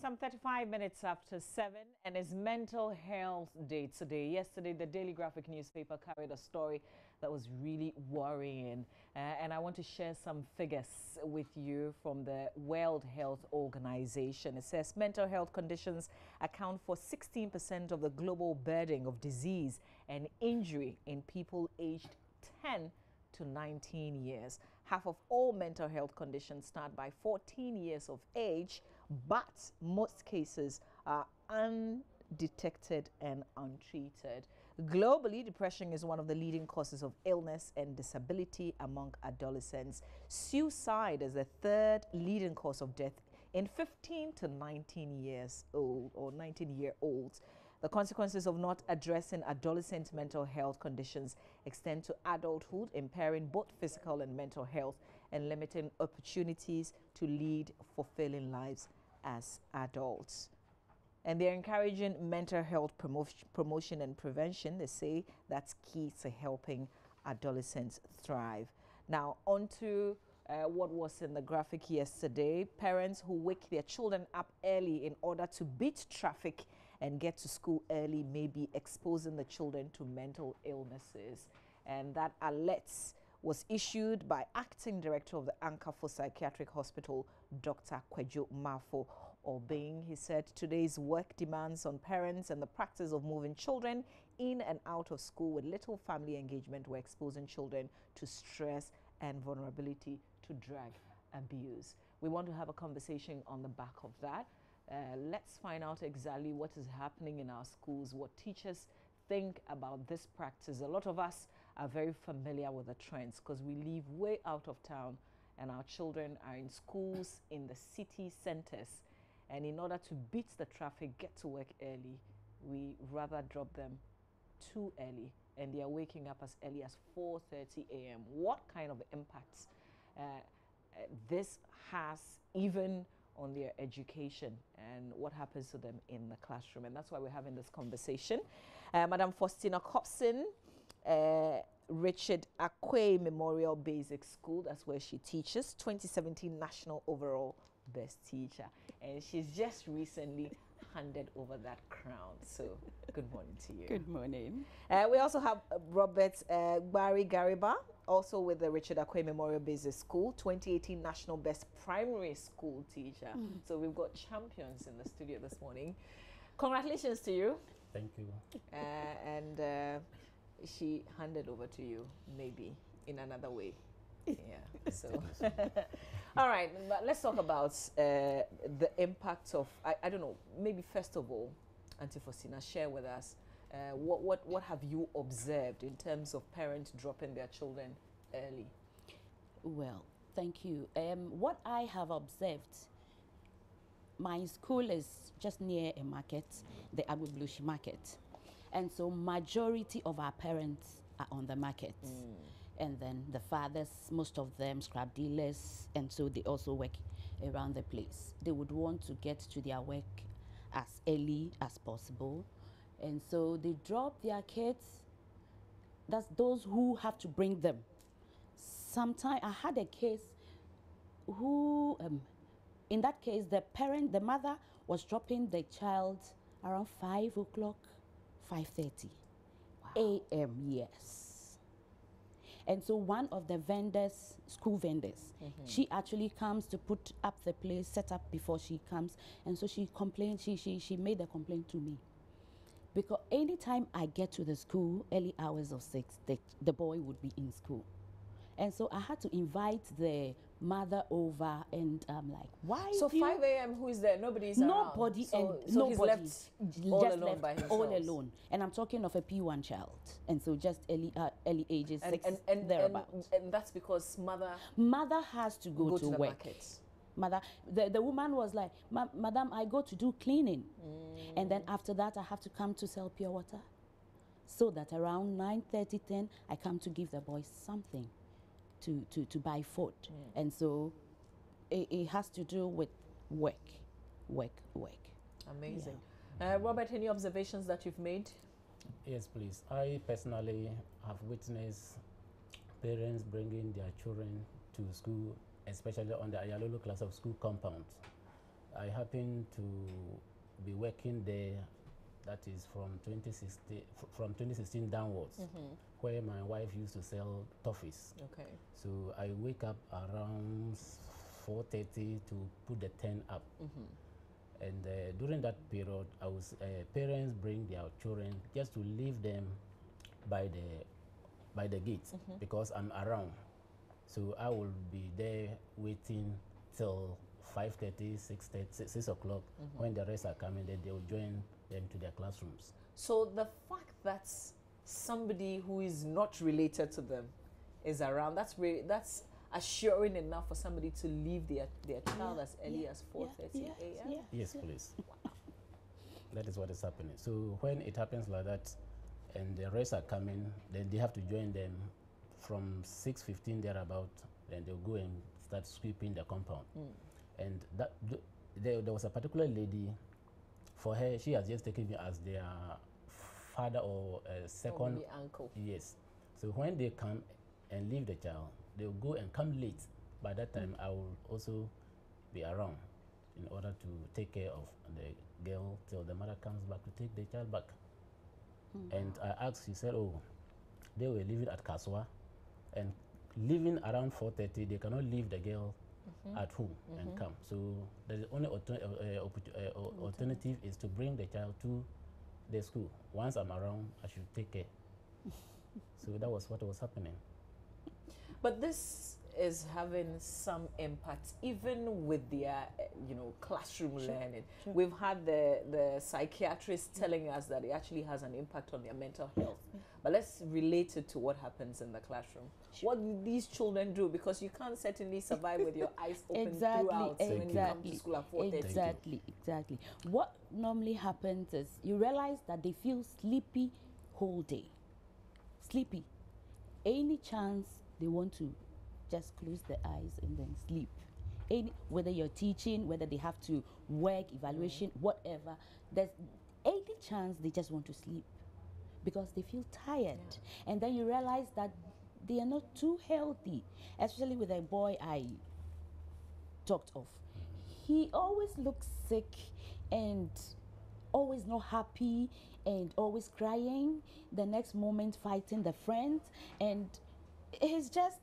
some 35 minutes after 7, and it's Mental Health Day today. Yesterday, the Daily Graphic newspaper carried a story that was really worrying. And I want to share some figures with you from the World Health Organization. It says mental health conditions account for 16% of the global burden of disease and injury in people aged 10 to 19 years. Half of all mental health conditions start by 14 years of age, but most cases are undetected and untreated. Globally, depression is one of the leading causes of illness and disability among adolescents. Suicide is the third leading cause of death in 15 to 19 years old or 19-year-olds. The consequences of not addressing adolescent mental health conditions extend to adulthood, impairing both physical and mental health and limiting opportunities to lead fulfilling lives as adults. And they're encouraging mental health promotion and prevention. They say that's key to helping adolescents thrive. Now, on to what was in the graphic yesterday. Parents who wake their children up early in order to beat traffic and get to school early may be exposing the children to mental illnesses. And that alert was issued by Acting Director of the Ankafo Psychiatric Hospital, Dr. Kwejo Mafo Obeng. He said today's work demands on parents and the practice of moving children in and out of school with little family engagement were exposing children to stress and vulnerability to drug abuse. We want to have a conversation on the back of that. Let's find out exactly what is happening in our schools, what teachers think about this practice. A lot of us are very familiar with the trends because we live way out of town and our children are in schools in the city centers. And in order to beat the traffic, get to work early, we rather drop them too early. And they are waking up as early as 4:30 a.m. What kind of impacts this has even on their education and what happens to them in the classroom? And that's why we're having this conversation. Madam Faustina Copson, Richard Akwe Memorial Basic School, that's where she teaches, 2017 National Overall Best Teacher. And she's just recently handed over that crown. So good morning to you. Good morning. We also have Robert Barry Gariba, also with the Richard Akwe Memorial Basic School, 2018 National Best Primary School Teacher. So we've got champions in the studio this morning. Congratulations to you. Thank you. And she handed over to you, maybe in another way. Yeah. So, all right. But let's talk about the impact of. I don't know. Maybe first of all, Auntie Faustina, share with us what have you observed in terms of parents dropping their children early? Well, thank you. What I have observed, my school is just near a market, the Agublushi market. And so majority of our parents are on the market. And then the fathers, most of them scrap dealers, and so they also work around the place. They would want to get to their work as early as possible. And so they drop their kids. That's those who have to bring them. Sometimes I had a case who, in that case, the mother was dropping the child around 5 o'clock, 5:30 a.m., yes. And so one of the vendors, school vendors, she actually comes to put up the place, set up before she comes. And so she complained, she made a complaint to me. Because anytime I get to the school, early hours of 6, the boy would be in school. And so I had to invite the mother over, and I'm like, why? So 5 a.m. who is there? Nobody's around. Nobody, So nobody. he's left all alone by himself. All alone. And I'm talking of a P1 child. And so just early ages, six, and thereabouts. And that's because Mother has to go to the work. markets. Mother, the woman was like, Madam, I go to do cleaning. And then after that, I have to come to sell pure water. So that around 9:30, 10, I come to give the boys something to buy food. And so it has to do with work. Amazing. Yeah. Robert, any observations that you've made? Yes, please. I personally have witnessed parents bringing their children to school, especially on the Ayalolo class of school compound. I happen to be working there. That is from 2016 downwards, where my wife used to sell toffees. Okay. So I wake up around 4:30 to put the tent up. And during that period, I was parents bring their children just to leave them by the gate because I'm around. So I will be there waiting till 5:30, 6:30, 6 o'clock. When the rest are coming, then they will join them to their classrooms. So the fact that somebody who is not related to them is around, that's assuring enough for somebody to leave their child as early as 4:30 a.m. Yes, please. That is what is happening. So when it happens like that, and the rest are coming, then they have to join them from 6:15 thereabout. Then they'll go and start sweeping the compound. And that there was a particular lady. For her, she has just taken me as their father or second or maybe uncle. Yes. So when they come and leave the child, they'll go and come late. By that time, I will also be around in order to take care of the girl till the mother comes back to take the child back. And I asked, she said, oh, they were living at Kaswa, and leaving around 4:30, they cannot leave the girl at home and come. So the only alternative is to bring the child to the school. Once I'm around, I should take care. So that was what was happening. But this is having some impact even with their classroom learning. We've had the psychiatrists telling us that it actually has an impact on their mental health. But let's relate it to what happens in the classroom. What do these children do? Because you can't certainly survive with your eyes open throughout when you come to school at 4:30. Exactly. What normally happens is you realize that they feel sleepy whole day. Sleepy. Any chance they want to just close their eyes and then sleep. Whether you're teaching, whether they have to work, evaluation, whatever, there's any chance they just want to sleep because they feel tired. And then you realize that they are not too healthy, especially with a boy I talked of. He always looks sick and always not happy and always crying, the next moment fighting the friends, and he's just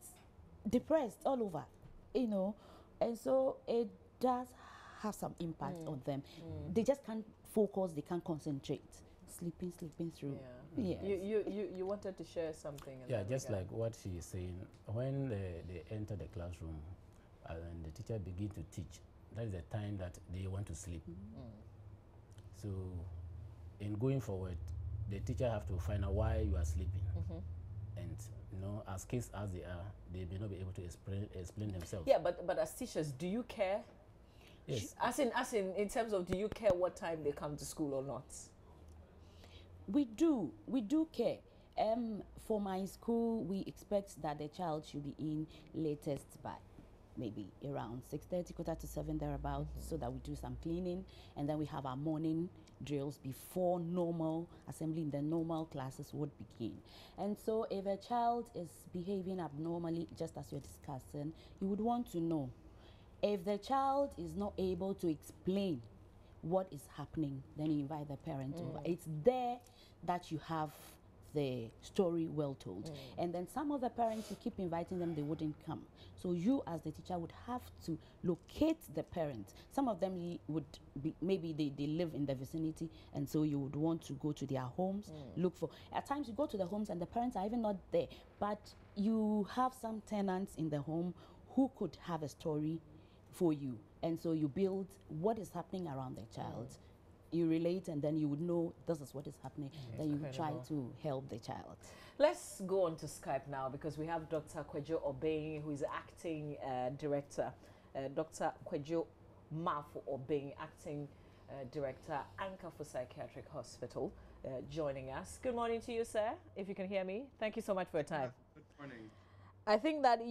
depressed all over, and so it does have some impact on them. They just can't focus, they can't concentrate, sleeping through. Yes. You wanted to share something. Yeah, just like what she is saying, when they enter the classroom and the teacher begin to teach, that is the time that they want to sleep. So in going forward, the teacher have to find out why you are sleeping. And as kids as they are, they may not be able to explain themselves. Yeah, but as teachers, do you care? Yes. As in terms of, do you care what time they come to school or not? We do care. For my school, we expect that the child should be in latest by maybe around 6:30, 6:45 thereabout, so that we do some cleaning, and then we have our morning drills before normal assembly in the normal classes would begin. And so if a child is behaving abnormally, just as you're discussing, you would want to know. If the child is not able to explain what is happening, then you invite the parent over. It's there that you have the story well told. And then some of the parents, you keep inviting them, they wouldn't come. So you as the teacher would have to locate the parents. Some of them would be, maybe they live in the vicinity, and so you would want to go to their homes, look for. At times you go to the homes and the parents are even not there, but you have some tenants in the home who could have a story for you. And so you build what is happening around the child. You relate, and then you would know this is what is happening. Then you would try to help the child. Let's go on to Skype now, because we have Dr. Kwadwo Obeng, who is acting director. Dr. Kwadwo Mafo Obeng, acting director, Anchor for Psychiatric Hospital, joining us. Good morning to you, sir, if you can hear me. Thank you so much for your time. Good morning. I think that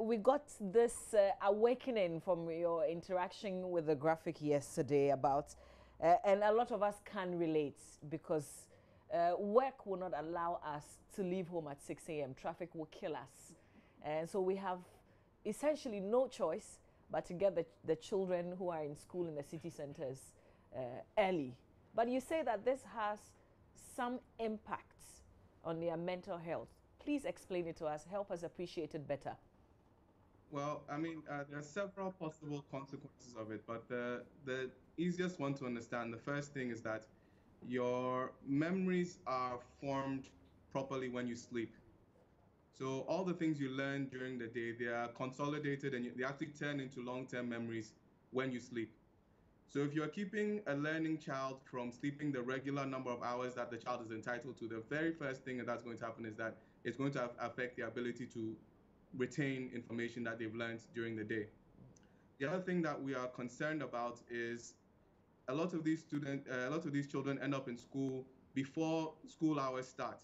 we got this awakening from your interaction with the graphic yesterday about, and a lot of us can relate, because work will not allow us to leave home at 6 a.m. Traffic will kill us. And so we have essentially no choice but to get the children who are in school in the city centers early. But you say that this has some impacts on their mental health. Please explain it to us, help us appreciate it better. Well, I mean, there are several possible consequences of it, but the easiest one to understand, the first thing is that your memories are formed properly when you sleep. So all the things you learn during the day, they are consolidated and they actually turn into long-term memories when you sleep. So if you're keeping a learning child from sleeping the regular number of hours that the child is entitled to, the very first thing that's going to happen is that it's going to affect the ability to retain information that they've learned during the day. The other thing that we are concerned about is a lot of these children end up in school before school hours start,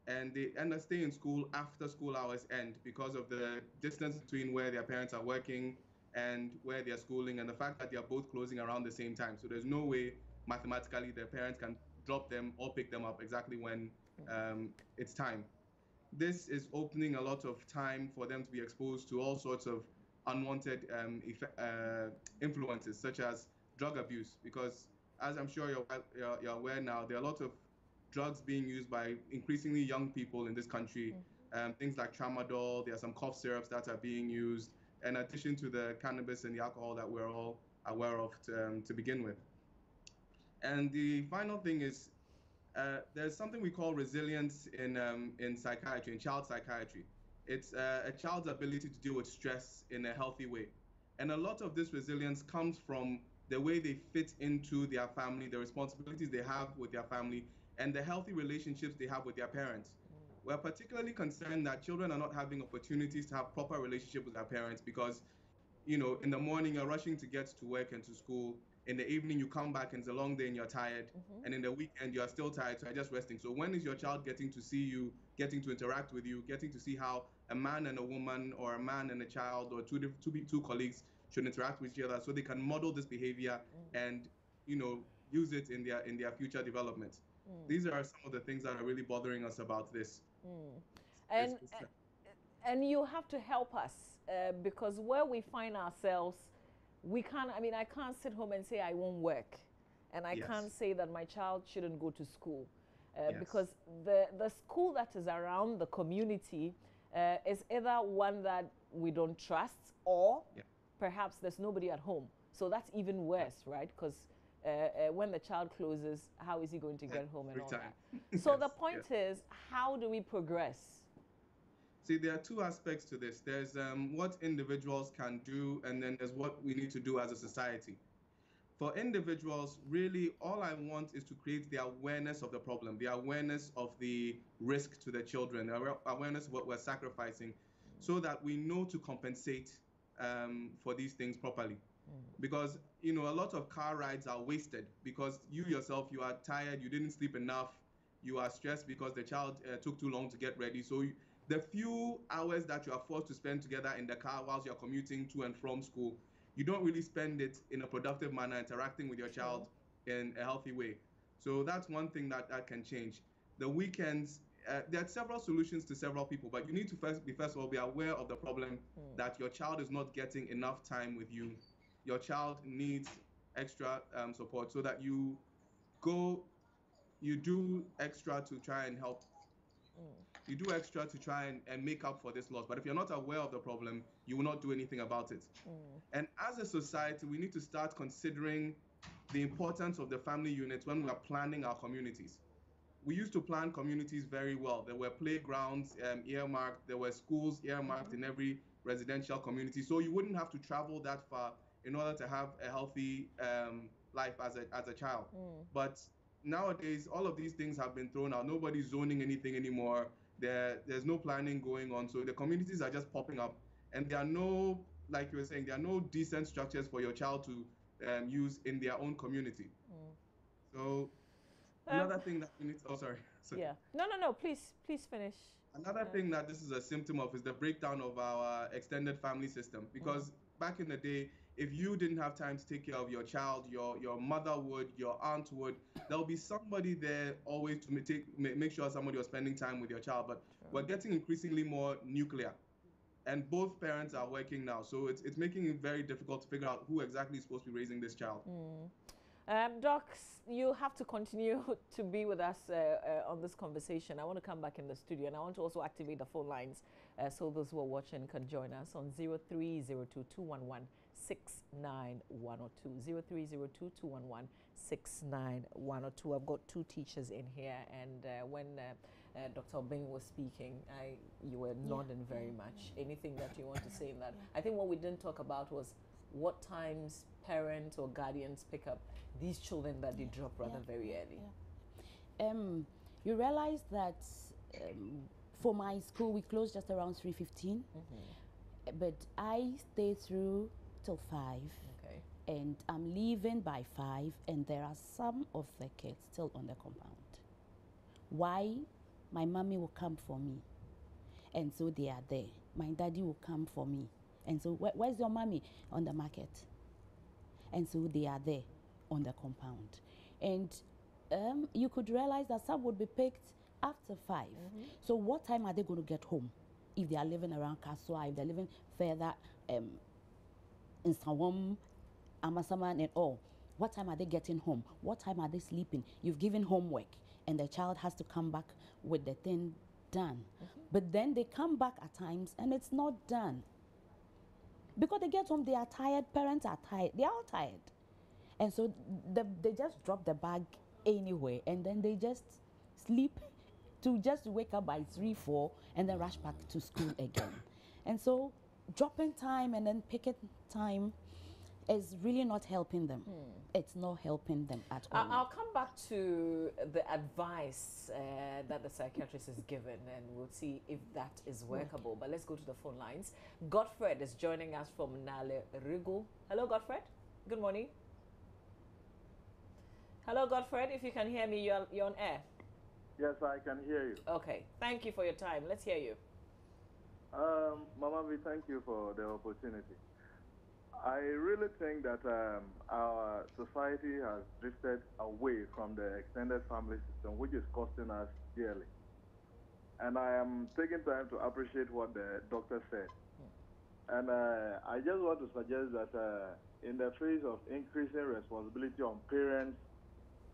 and they end up staying in school after school hours end because of the distance between where their parents are working and where they're schooling, and the fact that they are both closing around the same time. So there's no way mathematically their parents can drop them or pick them up exactly when it's time. This is opening a lot of time for them to be exposed to all sorts of unwanted influences, such as drug abuse. Because, as I'm sure you're aware now, there are a lot of drugs being used by increasingly young people in this country. Things like tramadol, there are some cough syrups that are being used, in addition to the cannabis and the alcohol that we're all aware of to begin with. And the final thing is there's something we call resilience in psychiatry, in child psychiatry. It's a child's ability to deal with stress in a healthy way. And a lot of this resilience comes from the way they fit into their family, the responsibilities they have with their family, and the healthy relationships they have with their parents. We're particularly concerned that children are not having opportunities to have proper relationship with their parents because, in the morning you're rushing to get to work and to school. In the evening you come back and it's a long day and you're tired. And in the weekend you're still tired, so you're just resting. So when is your child getting to see you, getting to interact with you, getting to see how a man and a woman or a man and a child or two colleagues should interact with each other so they can model this behavior and use it in their future development? These are some of the things that are really bothering us about this. And you have to help us because where we find ourselves, we can't, I can't sit home and say I won't work. And I can't say that my child shouldn't go to school. Because the school that is around the community is either one that we don't trust or perhaps there's nobody at home. So that's even worse, right? Because when the child closes, how is he going to get home and all that? So the point is, how do we progress? See, there are two aspects to this. There's what individuals can do, and then there's what we need to do as a society. For individuals, really, all I want is to create the awareness of the problem, the awareness of the risk to the children, the awareness of what we're sacrificing, so that we know to compensate for these things properly. Because, a lot of car rides are wasted because you yourself, you are tired, you didn't sleep enough, you are stressed because the child took too long to get ready. So the few hours that you are forced to spend together in the car whilst you're commuting to and from school, you don't really spend it in a productive manner, interacting with your child in a healthy way. So that's one thing that can change. The weekends, there are several solutions to several people, but you need to first of all be aware of the problem that your child is not getting enough time with you. Your child needs extra support, so that you do extra to try and help. You do extra to try and make up for this loss. But if you're not aware of the problem, you will not do anything about it. And as a society, we need to start considering the importance of the family unit when we are planning our communities. We used to plan communities very well. There were playgrounds earmarked, there were schools earmarked in every residential community. So you wouldn't have to travel that far in order to have a healthy life as a child. But nowadays, all of these things have been thrown out. Nobody's zoning anything anymore. There's no planning going on. So the communities are just popping up. And there are no, like you were saying, there are no decent structures for your child to use in their own community. So another thing that we need to, sorry. Yeah. No, please finish. Another thing that this is a symptom of is the breakdown of our extended family system. Because back in the day, if you didn't have time to take care of your child, your mother would, your aunt would, there'll be somebody there always to make sure somebody was spending time with your child. But we're getting increasingly more nuclear. and both parents are working now. So it's making it very difficult to figure out who exactly is supposed to be raising this child. Docs, you have to continue to be with us on this conversation. I want to come back in the studio, and I want to also activate the phone lines so those who are watching can join us on 0302-211-69102. 0302-211-69102. I've got two teachers in here, and when Dr. Obeng was speaking, you were nodding very much. Anything that you want to say in that? I think what we didn't talk about was what times parents or guardians pick up these children that they drop rather very early. You realize that for my school we closed just around 3:15, but I stay through till 5. Okay. And I'm leaving by 5, and there are some of the kids still on the compound. Why? My mommy will come for me, and so they are there. My daddy will come for me, and so where's your mommy? On the market. And so they are there on the compound. And you could realize that some would be picked after 5. So what time are they going to get home? If they are living around Kaswa, if they're living further in Sawam, Amasaman and all, what time are they getting home? What time are they sleeping? You've given homework, and the child has to come back with the thing done. But then they come back at times and it's not done. Because they get home, they are tired, parents are tired, they are all tired. And so they just drop the bag anyway, and then they just sleep to just wake up by 3, 4, and then rush back to school again. And so dropping time and then picking time is really not helping them. It's not helping them at all. I'll come back to the advice that the psychiatrist is given, and we'll see if that is workable. But let's go to the phone lines. Godfred is joining us from Nale Rigo. Hello, Godfred. Good morning. Hello, Godfred. If you can hear me, you're on air. Yes, I can hear you. Okay. Thank you for your time. Let's hear you. Mama, we thank you for the opportunity. I really think that our society has drifted away from the extended family system, which is costing us dearly. And I am taking time to appreciate what the doctor said. And I just want to suggest that in the face of increasing responsibility on parents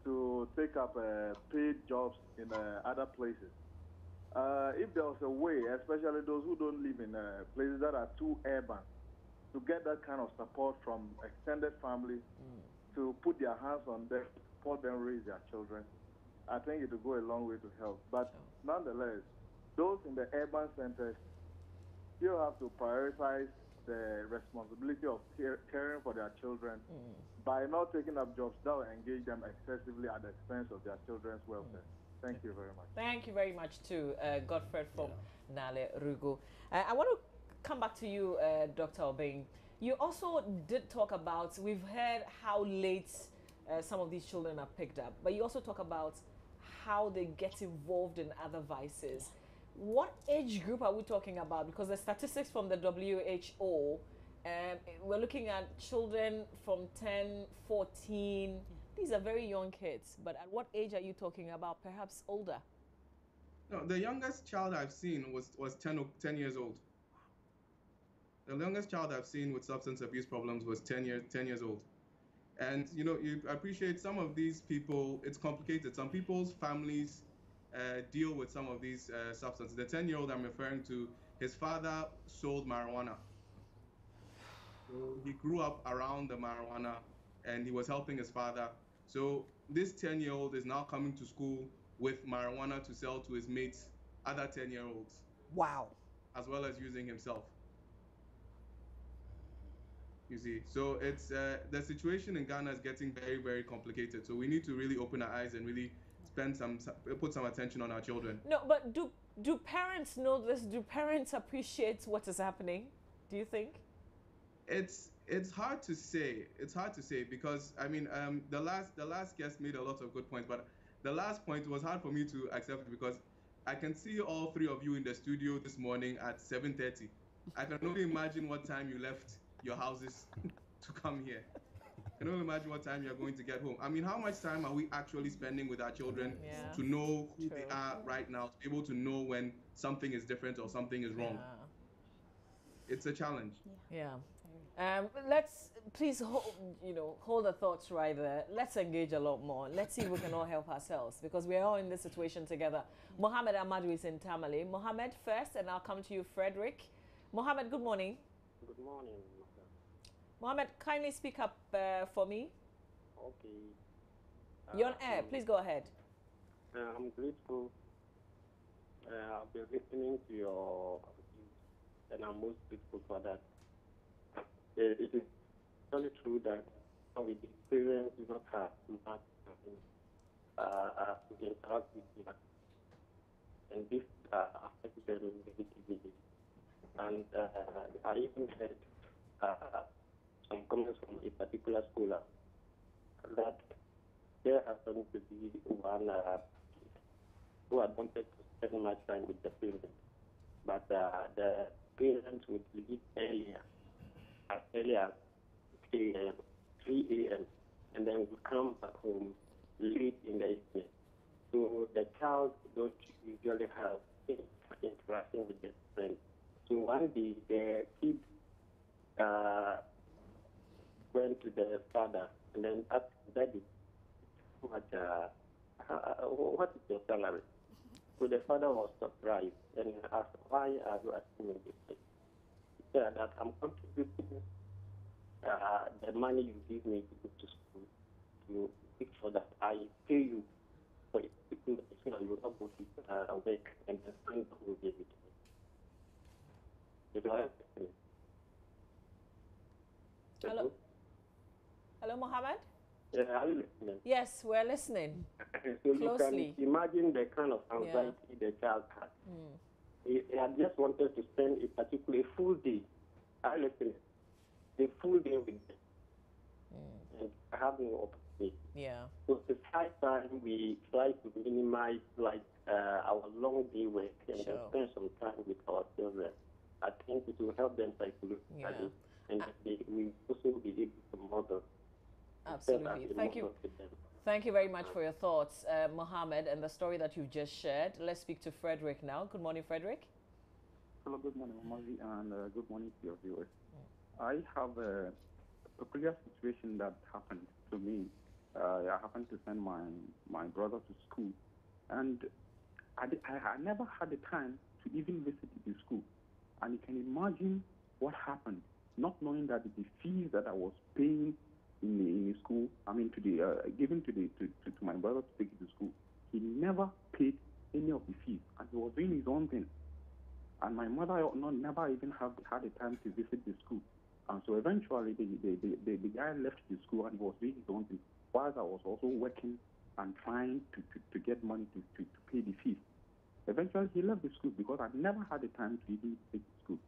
to take up paid jobs in other places, if there was a way, especially those who don't live in places that are too urban, to get that kind of support from extended family to put their hands on them, support them raise their children, I think it will go a long way to help. But nonetheless, those in the urban centers still have to prioritize the responsibility of caring for their children by not taking up jobs that will engage them excessively at the expense of their children's welfare. Thank you very much. Thank you very much to Godfred from Nale Rugo. I want to come back to you, Dr. Obeng. You also did talk about, we've heard how late some of these children are picked up, but you also talk about how they get involved in other vices. What age group are we talking about? Because the statistics from the WHO, we're looking at children from 10, 14. These are very young kids, but at what age are you talking about? Perhaps older? No, the youngest child I've seen was 10 years old. The youngest child I've seen with substance abuse problems was 10 years old. And, you know, you appreciate some of these people, it's complicated. Some people's families deal with some of these substances. The 10-year-old I'm referring to, his father sold marijuana. So he grew up around the marijuana, and he was helping his father. So this 10-year-old is now coming to school with marijuana to sell to his mates, other 10-year-olds. Wow. As well as using himself. You see, so it's the situation in Ghana is getting very, very complicated. So we need to really open our eyes and really put some attention on our children. No, but do parents know this? Do parents appreciate what is happening? Do you think? It's hard to say. It's hard to say because I mean the last guest made a lot of good points, but the last point was hard for me to accept because I can see all three of you in the studio this morning at 7:30. I can only imagine what time you left your houses to come here. I can only imagine what time you're going to get home. I mean, how much time are we actually spending with our children to know who they are right now, to be able to know when something is different or something is wrong? it's a challenge. Yeah. Let's please hold the thoughts right there. Let's engage a lot more. Let's see if we can all help ourselves because we're all in this situation together. Mohammed Ahmadu is in Tamale. Mohammed first, and I'll come to you, Frederick. Mohammed, good morning. Good morning, madam. Mohammed, kindly speak up for me. Okay. You're on air. Please go ahead. I'm grateful. I've been listening to your views, and I'm most grateful for that. It is really true that with the parents do not have much to interact with them, and this affects them negatively. And I even heard some comments from a particular scholar that there happened to be one who had wanted to spend much time with the parents, but the parents would leave as early as 3 a.m., and then would come back home late in the evening. So the child don't usually have interaction with their friends. So one day the kid went to the father and then asked, Daddy, what is your salary? So the father was surprised and asked, why are you asking me this? He said that I'm contributing the money you give me to go to school to make sure that I pay you for it, so that you will not go to work and then friends will give it to me. Is that it? Hello? Hello, Mohammed? Yeah, are you listening? Yes, we're listening. So Closely. you can imagine the kind of anxiety the child had. He had just wanted to spend a particular full day. Are you listening? The full day with them and have no opportunity. Yeah. So it's high time we try to minimize our long day work and then spend some time with our children. I think it will help them psychologically and they will also be able to model. Absolutely. Thank you. Thank you very much for your thoughts, Mohammed, and the story that you've just shared. Let's speak to Frederick now. Good morning, Frederick. Hello, good morning, Mazi, and good morning to your viewers. I have a peculiar situation that happened to me. I happened to send my brother to school, and I never had the time to even visit the school. And you can imagine what happened, not knowing that the fees that I was paying in the school, I mean, given to my brother to take to school, he never paid any of the fees, and he was doing his own thing. And my mother never even had the time to visit the school. And so eventually the guy left the school and he was doing his own thing, whilst I was also working and trying to get money to pay the fees. Eventually he left the school because I never had the time to even visit the school.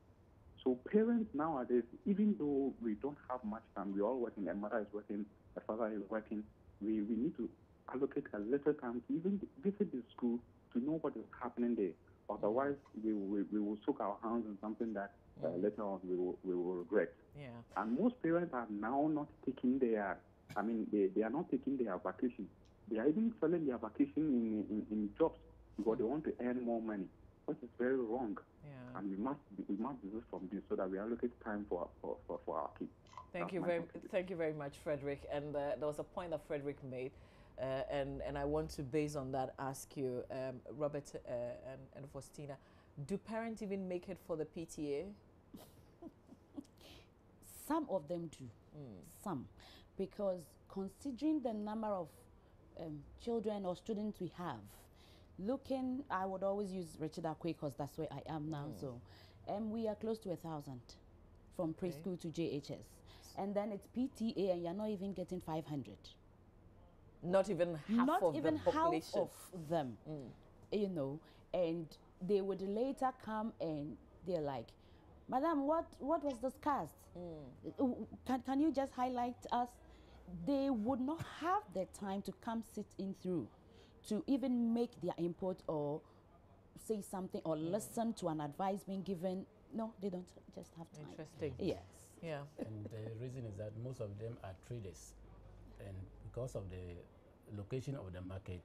So parents nowadays, even though we don't have much time, we're all working, a mother is working, a father is working, we need to allocate a little time to even visit the school to know what is happening there. Otherwise, we will soak our hands in something that later on we will regret. Yeah. And most parents are now not taking they are not taking their vacation. They are even selling their vacation in jobs because they want to earn more money, which is very wrong. Yeah. And we must desist from this so that we allocate time for our kids. Thank you very much, Frederick. And there was a point that Frederick made. And I want to, based on that, ask you, Robert and Faustina, do parents even make it for the PTA? Some of them do. Some. Because considering the number of children or students we have, I would always use Richard Akwe because that's where I am now. So we are close to 1,000 from preschool to JHS. And then it's PTA and you're not even getting 500. Not even half of the population. Half of them, you know, and they would later come and they're like, Madam, what was discussed? Can you just highlight us? They would not have the time to come sit in through to even make their input or say something or listen to an advice being given. No, they don't just have time. Interesting. Yes. Yeah. And the reason is that most of them are traders. And because of the location of the market,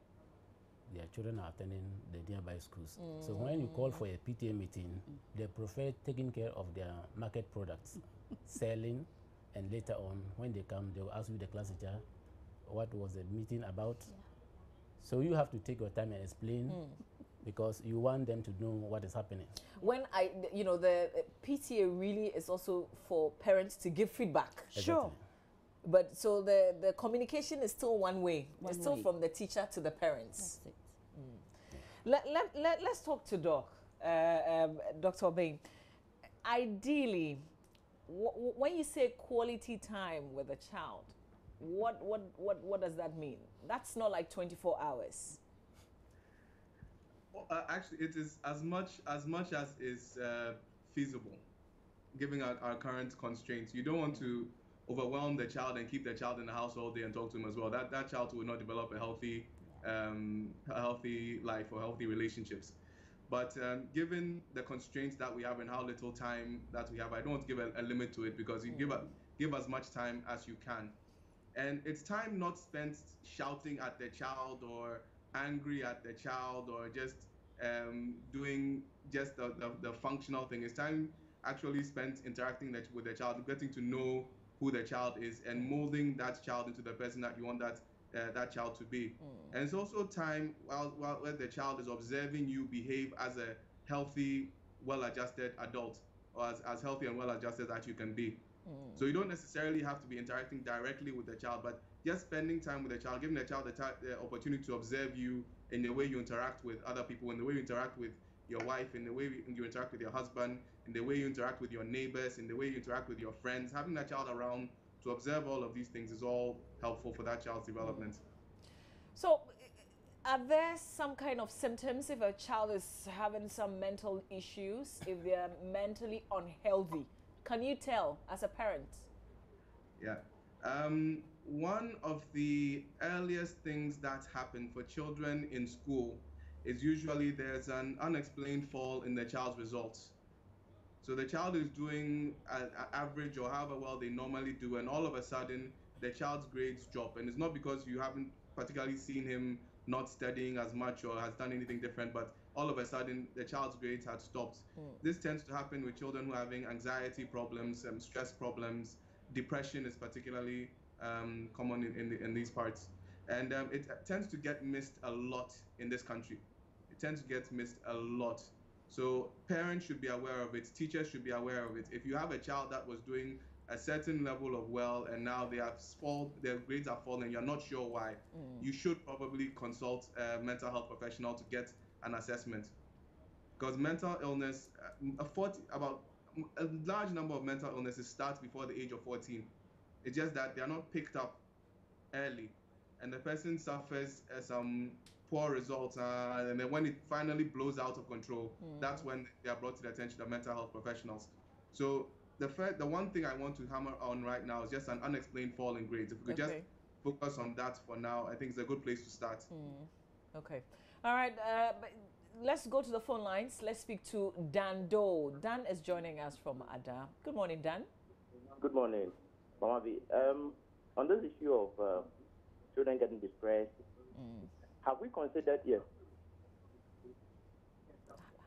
their children are attending the nearby schools. So when you call for a PTA meeting, they prefer taking care of their market products, selling, and later on, when they come, they will ask you, the class teacher, what was the meeting about? Yeah. So you have to take your time and explain because you want them to know what is happening. When the PTA really is also for parents to give feedback. Exactly. Sure. But so the communication is still one way. It's still from the teacher to the parents. That's it. Let's talk to Dr. Obeng. Ideally, when you say quality time with a child, what does that mean? That's not like 24 hours. Well, actually, it is as much as is feasible, given our current constraints. You don't want to overwhelm the child and keep the child in the house all day and talk to him as well. That child will not develop a healthy life or healthy relationships. But given the constraints that we have and how little time that we have, I don't want to give a limit to it because you give as much time as you can. And it's time not spent shouting at the child or angry at the child or just doing just the functional thing. It's time actually spent interacting with the child, getting to know who the child is and molding that child into the person that you want that child to be. And it's also time while the child is observing you behave as a healthy, well-adjusted adult or as healthy and well-adjusted that you can be. So you don't necessarily have to be interacting directly with the child, but just spending time with the child, giving the child the opportunity to observe you in the way you interact with other people, in the way you interact with your wife, in the way you interact with your husband, in the way you interact with your neighbors, in the way you interact with your friends. Having that child around to observe all of these things is all helpful for that child's development. So are there some kind of symptoms if a child is having some mental issues, if they're mentally unhealthy? Can you tell as a parent? Yeah. One of the earliest things that happen for children in school is usually there's an unexplained fall in the child's results. So the child is doing an average or however well they normally do, and all of a sudden the child's grades drop. And it's not because you haven't particularly seen him not studying as much or has done anything different, but all of a sudden the child's grades had stopped. This tends to happen with children who are having anxiety problems, stress problems. Depression is particularly common in these parts. And it tends to get missed a lot in this country. It tends to get missed a lot. So parents should be aware of it. Teachers should be aware of it. If you have a child that was doing a certain level of well and now their grades are falling, you're not sure why, you should probably consult a mental health professional to get an assessment. Because mental illness, about a large number of mental illnesses start before the age of 14. It's just that they are not picked up early, and the person suffers some poor results, and then when it finally blows out of control, that's when they are brought to the attention of mental health professionals. So the one thing I want to hammer on right now is just an unexplained fall in grades. If we could just focus on that for now, I think it's a good place to start. Okay. All right. But let's go to the phone lines. Let's speak to Dan Doe. Dan is joining us from Ada. Good morning, Dan. Good morning, Mama V. On this issue of children getting depressed, have we considered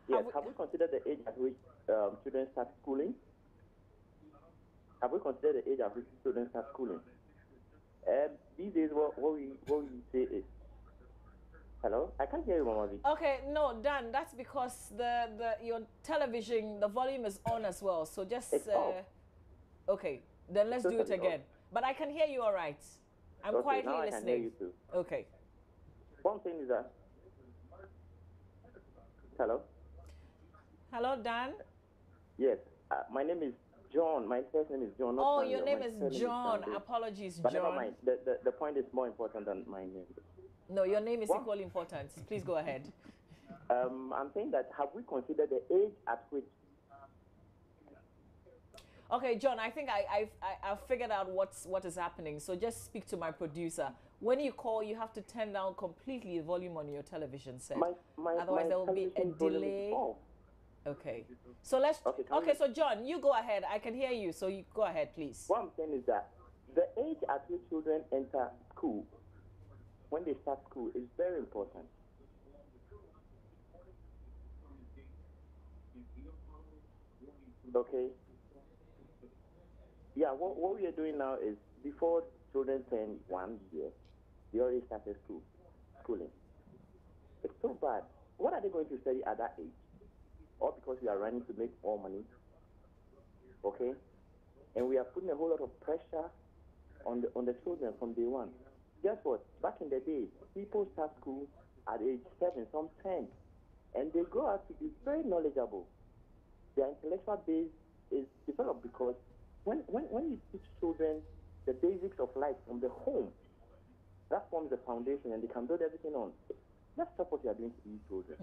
have we considered the age at which children start schooling? Have we considered the age at which children start schooling? These days, what we say is, hello, I can't hear you, Mama V. Okay, no, Dan, that's because your television, the volume is on as well. So just okay, then let's do it again. But I can hear you all right. I'm quietly now listening. I can hear you too. Okay. One thing is that. Hello. Hello, Dan. Yes, my name is John. My first name is John. Oh, your name is John. Apologies, but John. Never mind. The point is more important than my name. No, your name is equally important. Please go ahead. I'm saying that have we considered the age at which? Okay, John, I think I've figured out what is happening. So just speak to my producer. When you call, you have to turn down completely the volume on your television set. Otherwise, there will be a delay. Okay. So let's. Okay, so John, you go ahead. I can hear you. So you go ahead, please. What I'm saying is that the age at which children enter school, when they start school, is very important. Okay. Yeah, what we are doing now is before children turn 1 year, they already started schooling. It's so bad. What are they going to study at that age? All because we are running to make more money. Okay? And we are putting a whole lot of pressure on the children from day one. Guess what? Back in the day, people start school at age 7, some 10, and they grow up to be very knowledgeable. Their intellectual base is developed because when you teach children the basics of life from the home, that forms the foundation and they can build everything on. Let's stop what you are doing to these children.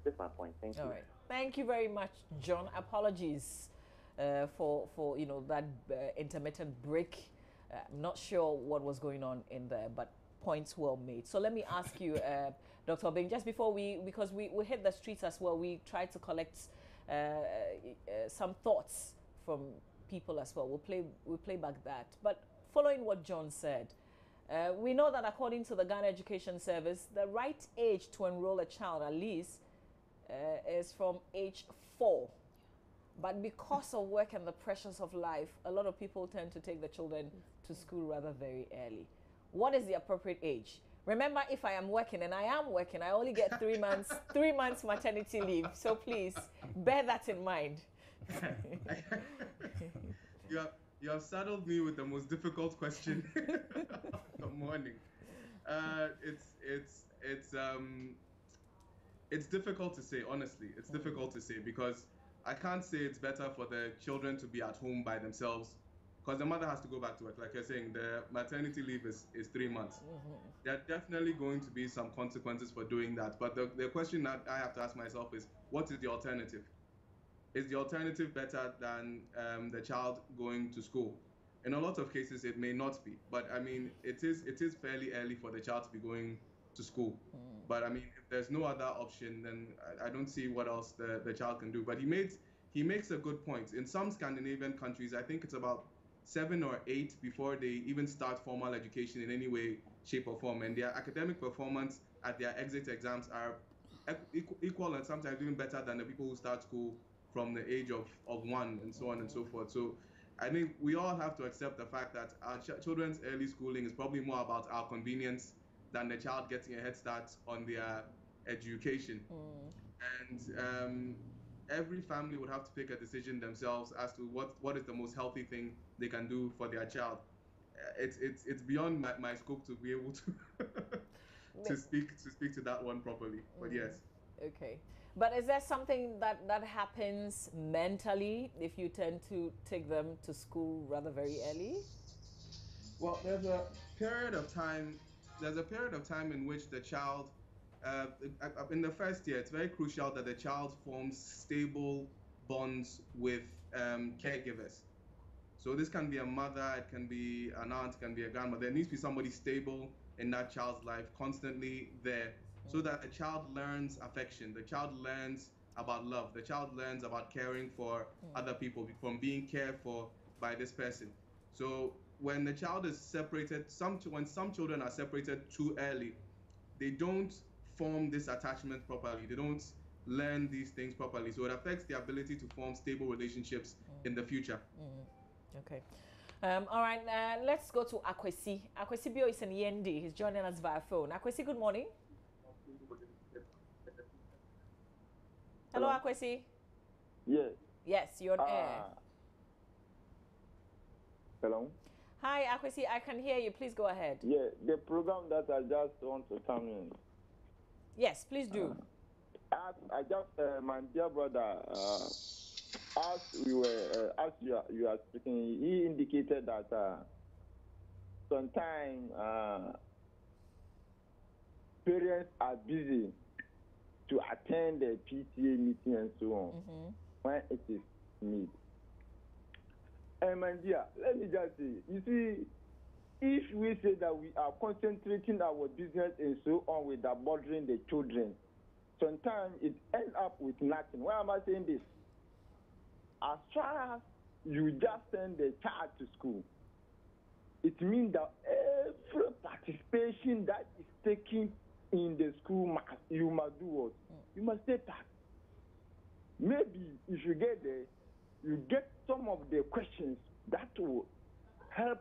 That's my point. Thank you. All right. Thank you very much, John. Apologies for that intermittent break. I'm not sure what was going on in there, but points well made. So let me ask you, Dr. Obeng, just before because we hit the streets as well, we tried to collect some thoughts from people as well. We'll play back that. But following what John said, we know that according to the Ghana Education Service, the right age to enroll a child at least is from age 4. But because of work and the pressures of life, a lot of people tend to take the children to school rather very early. What is the appropriate age? Remember, if I am working, and I am working, I only get 3 months, 3 months maternity leave. So please bear that in mind. You have saddled me with the most difficult question of the morning. It's difficult to say, honestly. It's difficult to say because I can't say it's better for the children to be at home by themselves because the mother has to go back to work. Like you're saying, the maternity leave is 3 months. There are definitely going to be some consequences for doing that. But the question that I have to ask myself is, what is the alternative? Is the alternative better than the child going to school? In a lot of cases, it may not be. But I mean, it is fairly early for the child to be going to school. But I mean, if there's no other option, then I don't see what else the child can do. But he makes a good point. In some Scandinavian countries, I think it's about 7 or 8 before they even start formal education in any way, shape, or form. And their academic performance at their exit exams are equal and sometimes even better than the people who start school from the age of 1 and so on and so forth. So I think we all have to accept the fact that our children's early schooling is probably more about our convenience than the child getting a head start on their education. And every family would have to take a decision themselves as to what is the most healthy thing they can do for their child. It's beyond my scope to be able to to speak to that one properly. But yes. Okay. But is there something that happens mentally if you tend to take them to school rather very early? Well, there's a period of time in which the child, in the first year, it's very crucial that the child forms stable bonds with caregivers. So this can be a mother, it can be an aunt, it can be a grandmother. There needs to be somebody stable in that child's life, constantly there, so that the child learns affection, the child learns about love, the child learns about caring for other people, from being cared for by this person. So when the child is separated, when some children are separated too early, they don't form this attachment properly. They don't learn these things properly. So it affects the ability to form stable relationships in the future. Okay. All right, let's go to Akwesi. Akwesi Bio is in Yendi. He's joining us via phone. Akwesi, good morning. Hello, Akwesi. Yes. Yes, you're on air. Hello. Hi, Akwesi. I can hear you. Please go ahead. Yeah, the program that I just want to come in. Yes, please do. I just, my dear brother, as you are speaking, he indicated that sometimes parents are busy to attend the PTA meeting and so on when it is needed. And my dear, let me just say, you see, if we say that we are concentrating our business and so on without bothering the children, sometimes it ends up with nothing. Why am I saying this? As far as you just send the child to school, it means that every participation that is taken in the school, you must do what? You must take part. Maybe if you get there, you get some of the questions that will help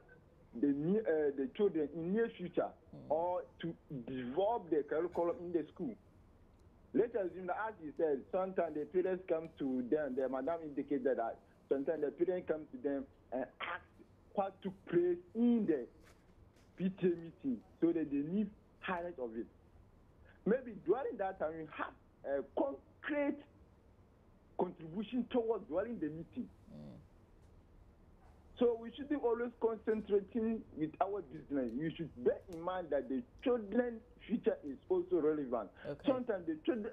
the children in near future or to develop the curriculum in the school. Let's assume that, as you said, sometimes the parents come to them, the madam indicated that sometimes the parents come to them and ask what took place in the PTA meeting so that they need highlight of it. Maybe during that time, you have a concrete contribution towards during the meeting. So we should be always concentrating with our business. We should bear in mind that the children's future is also relevant. Okay. Sometimes the children,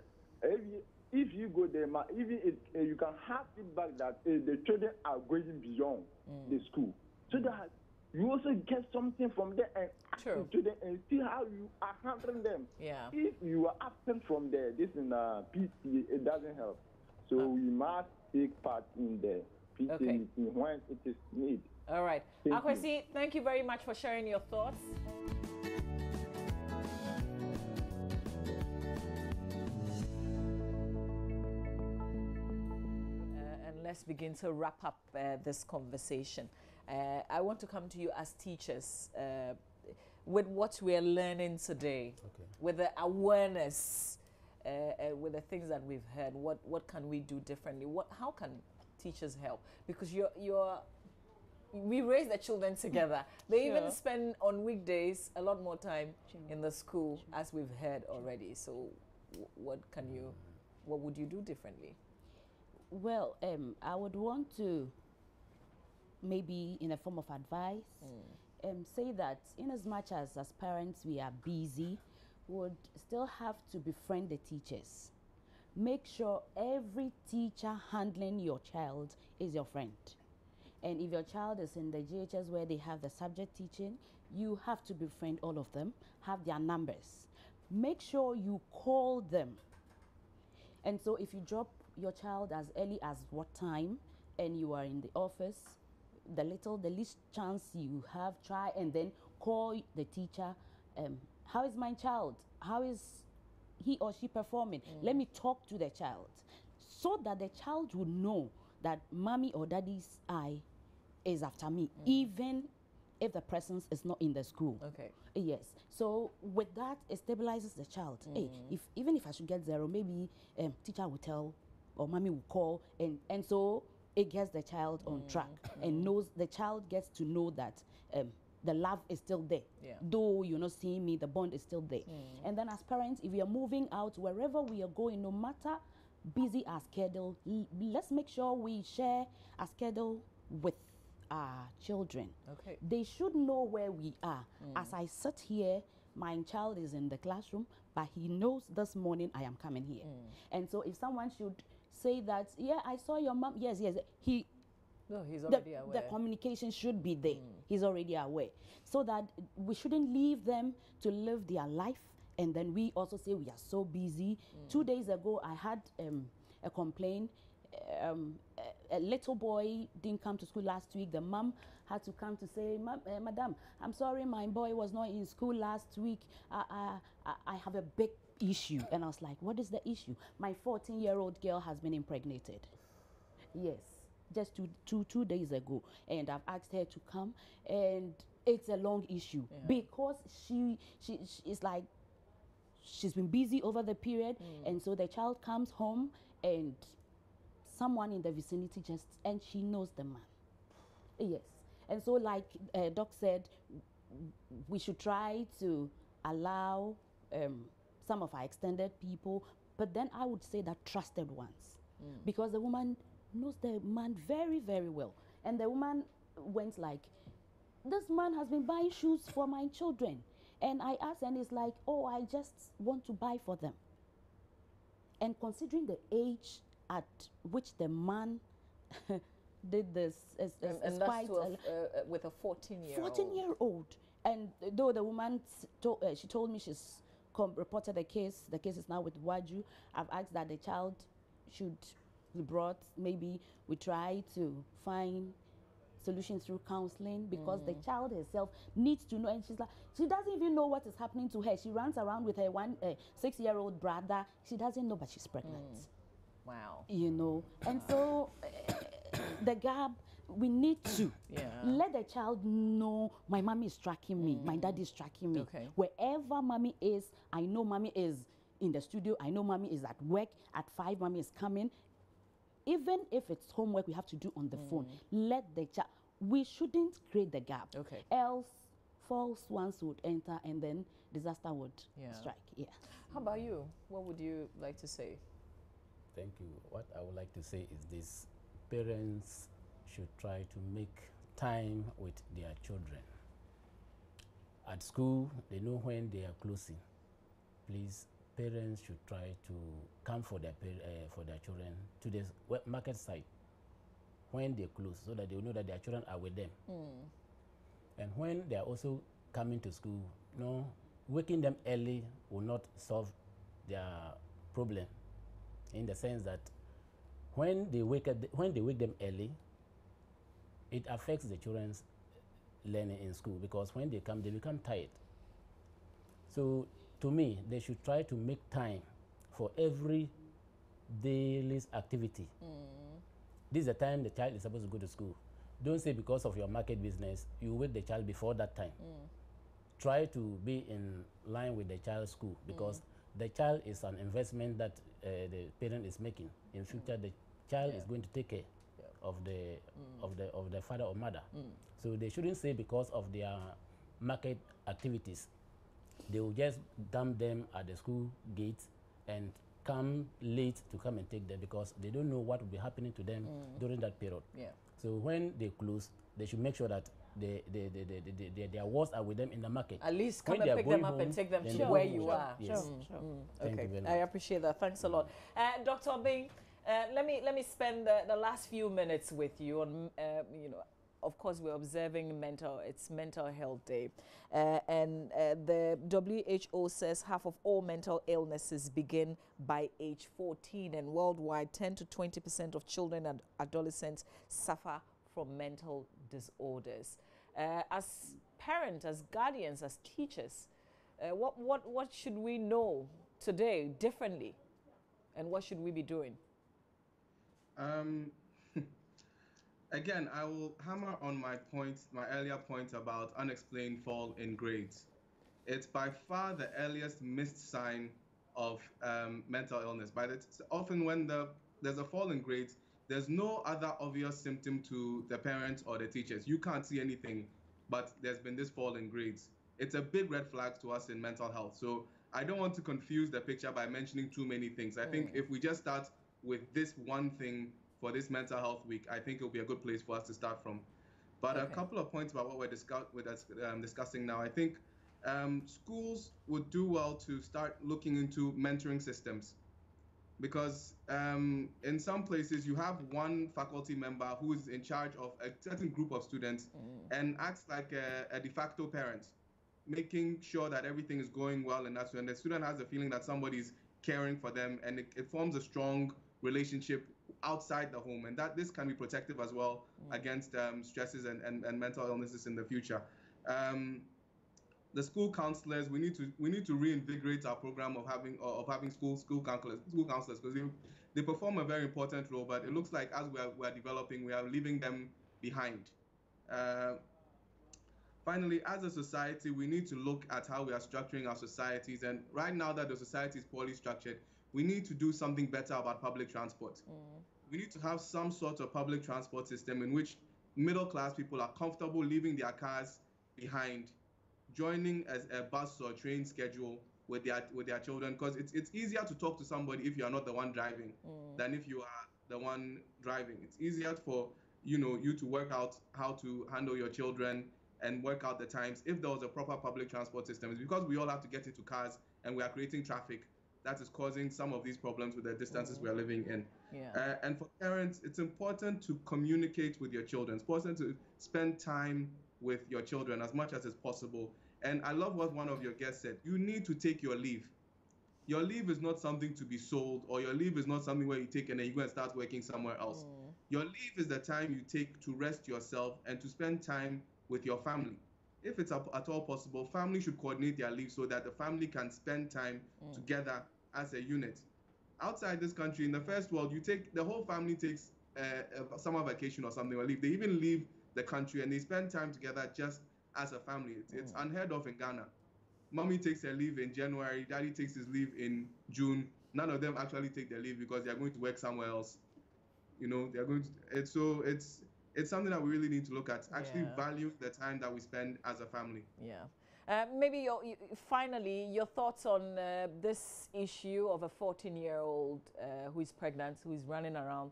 if you go there, even if you can have feedback that the children are going beyond the school, so that you also get something from there and ask the children and see how you are handling them. Yeah. If you are absent from there, this in PTA, it doesn't help. So we must take part in the PTA meeting when it is needed. All right. Akwesi, thank you very much for sharing your thoughts. And let's begin to wrap up this conversation. I want to come to you as teachers with what we are learning today, with the awareness, with the things that we've heard. What can we do differently? How can teachers help? Because we raise the children together. They even spend on weekdays a lot more time in the school, as we've heard already. So what would you do differently? Well, I would want to, maybe in a form of advice, say that in as much as parents we are busy, we would still have to befriend the teachers. Make sure every teacher handling your child is your friend. And if your child is in the GHS where they have the subject teaching, you have to befriend all of them, have their numbers. Make sure you call them. And so if you drop your child as early as what time and you are in the office, the least chance you have, try and then call the teacher. How is my child? How is he or she performing? Let me talk to the child so that the child will know that mommy or daddy's eye is after me, even if the presence is not in the school. Okay. Yes. So with that, it stabilizes the child. Hey, even if I should get 0, maybe teacher will tell or mommy will call, and so it gets the child on track and knows, the child gets to know that the love is still there. Yeah. Though you're not seeing me, the bond is still there. And then as parents, if we are moving out, wherever we are going, no matter busy our schedule, let's make sure we share our schedule with our children. Okay. They should know where we are. As I sit here, my child is in the classroom, but he knows this morning I am coming here. And so if someone should say that, yeah, I saw your mom, yes, he's already aware. The communication should be there. He's already aware. So that we shouldn't leave them to live their life and then we also say we are so busy. 2 days ago, I had a complaint. A little boy didn't come to school last week. The mom had to come to say, Madam, I'm sorry, my boy was not in school last week. I have a big issue. And I was like, what is the issue? My 14-year-old girl has been impregnated. Yes, just two days ago. And I've asked her to come. And it's a long issue because she is like, she's been busy over the period. And so the child comes home and someone in the vicinity and she knows the man. Yes. And so like Doc said, we should try to allow some of our extended people, but then I would say that trusted ones, because the woman knows the man very, very well. And the woman went like, this man has been buying shoes for my children. And I asked, and it's like, oh, I just want to buy for them. And considering the age at which the man did this, is quite with a 14-year-old. 14-year-old. And though the woman she told me she's reported the case is now with Waju. I've asked that the child should be brought. Maybe we try to find solutions through counseling, because the child herself needs to know, and she's like, she doesn't even know what is happening to her. She runs around with her 6-year-old brother. She doesn't know, but she's pregnant. Wow. You know, and so the gap, we need to Yeah. let the child know my mommy is tracking me, my daddy is tracking me. Okay. Wherever mommy is, I know mommy is in the studio, I know mommy is at work, at 5 mommy is coming. Even if it's homework we have to do on the phone, let the child, we shouldn't create the gap. Okay. Else false ones would enter and then disaster would strike. Yeah. How about you? What would you like to say? Thank you. What I would like to say is this: parents should try to make time with their children. At school, they know when they are closing. Please, parents should try to come for their children to the market site when they close, so that they will know that their children are with them. And when they are also coming to school, waking them early will not solve their problem, in the sense that when they wake them early, it affects the children's learning in school, because when they come, they become tired. So to me, they should try to make time for every daily activity. This is the time the child is supposed to go to school. Don't say because of your market business, you wake the child before that time. Try to be in line with the child's school, because the child is an investment that the parent is making. In future, the child is going to take care of the father or mother. So they shouldn't say because of their market activities, they will just dump them at the school gate and come late to come and take them, because they don't know what will be happening to them during that period. So when they close, they should make sure that their wards are with them in the market. At least come when and pick them up and take them to where you are. Yes. Thank you very much. I appreciate that. Thanks a lot. Dr. Bing, let me spend the last few minutes with you on, of course, we're observing it's Mental Health Day. And the WHO says half of all mental illnesses begin by age 14. And worldwide, 10 to 20% of children and adolescents suffer from mental disorders. As parents, as guardians, as teachers, what should we know today differently? And what should we be doing? Again, I will hammer on my earlier point about unexplained fall in grades. It's by far the earliest missed sign of mental illness. Often when there's a fall in grades, there's no other obvious symptom to the parents or the teachers. You can't see anything, but there's been this fall in grades. It's a big red flag to us in mental health. So I don't want to confuse the picture by mentioning too many things. I think if we just start with this one thing for this mental health week, I think it'll be a good place for us to start from. But a couple of points about what we're discussing now. I think schools would do well to start looking into mentoring systems, because in some places you have one faculty member who is in charge of a certain group of students and acts like a de facto parent, making sure that everything is going well in that student. The student has the feeling that somebody's caring for them, and it forms a strong relationship outside the home, and that this can be protective as well against stresses and mental illnesses in the future. The school counselors, we need to reinvigorate our program of having school counselors, because they perform a very important role, but it looks like as we are developing, we are leaving them behind. Finally, as a society, we need to look at how we are structuring our societies, and right now that the society is poorly structured, we need to do something better about public transport. We need to have some sort of public transport system in which middle-class people are comfortable leaving their cars behind, joining as a bus or train schedule with their children, because it's easier to talk to somebody if you are not the one driving than if you are the one driving. It's easier for you to work out how to handle your children and work out the times if there was a proper public transport system. It's because we all have to get into cars and we are creating traffic that is causing some of these problems with the distances we are living in. And for parents, it's important to communicate with your children. It's important to spend time with your children as much as is possible. And I love what one of your guests said. You need to take your leave. Your leave is not something to be sold, or your leave is not something where you take and then you go and start working somewhere else. Your leave is the time you take to rest yourself and to spend time with your family. If it's at all possible, family should coordinate their leave so that the family can spend time together as a unit. Outside this country, in the first world, the whole family takes a summer vacation or something, or leave. They even leave the country and they spend time together just as a family. It's unheard of in Ghana. Mommy takes her leave in January, daddy takes his leave in June. None of them actually take their leave because they're going to work somewhere else. You know, they're going to. It's something that we really need to look at. Actually, value the time that we spend as a family. Yeah. Maybe finally, your thoughts on this issue of a 14-year-old who is pregnant, who is running around,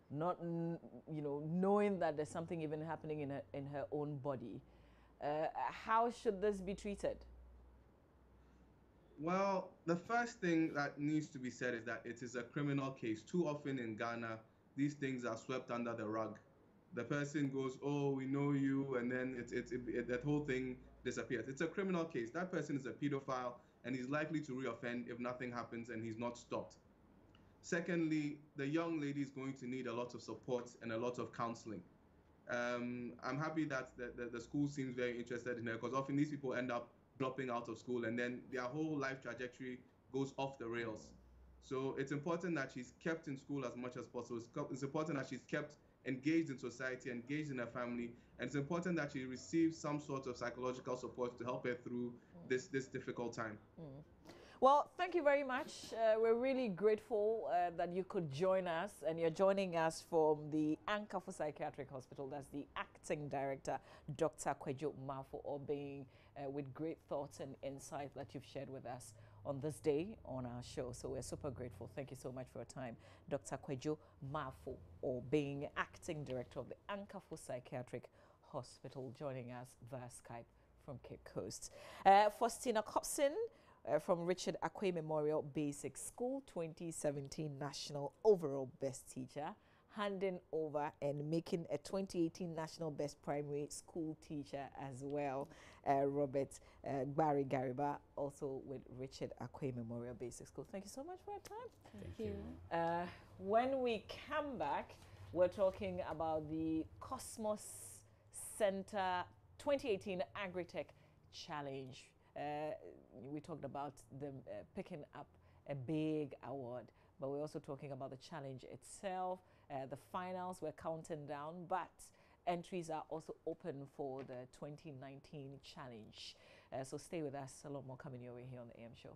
not knowing that there's something even happening in her own body. How should this be treated? Well, the first thing that needs to be said is that it is a criminal case. Too often in Ghana, these things are swept under the rug. The person goes, "Oh, we know you," and then that whole thing disappears. It's a criminal case. That person is a pedophile, and he's likely to reoffend if nothing happens and he's not stopped. Secondly, the young lady is going to need a lot of support and a lot of counseling. I'm happy that the school seems very interested in her, because often these people end up dropping out of school and then their whole life trajectory goes off the rails. So it's important that she's kept in school as much as possible. It's important that she's kept engaged in society, engaged in her family, and it's important that she receives some sort of psychological support to help her through this difficult time. Well, thank you very much. We're really grateful that you could join us, and you're joining us from the Ankafu Psychiatric Hospital. That's the acting director, Dr. Kwadwo Mafo Obeng, with great thoughts and insight that you've shared with us on this day on our show. So we're super grateful. Thank you so much for your time. Dr. Kwadwo Mafo Obeng, acting director of the Ankafu Psychiatric Hospital, joining us via Skype from Cape Coast. Faustina Copson, from Richard Akwe Memorial Basic School, 2017 National Overall Best Teacher, handing over and making a 2018 National Best Primary School Teacher as well. Robert Barry Gariba, also with Richard Akwe Memorial Basic School. Thank you so much for your time. Thank you. When we come back, we're talking about the Cosmos Center 2018 Agritech Challenge. We talked about them picking up a big award, but we're also talking about the challenge itself. The finals were counting down, but entries are also open for the 2019 challenge. So stay with us. A lot more coming your way here on the AM Show.